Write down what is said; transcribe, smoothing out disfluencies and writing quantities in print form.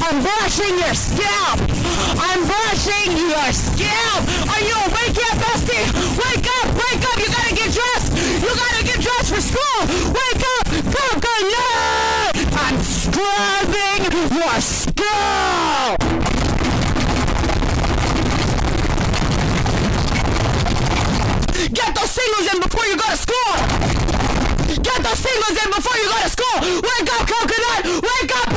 I'm brushing your scalp. I'm brushing your scalp. Are you awake yet, bestie? Wake up, wake up. You gotta get dressed. You gotta get dressed for school. Wake up. Go, go, no. I'm scrubbing your skull. Get those singles in before you go to school. Get those singles in before you go to school. Wake up, coconut. Wake up.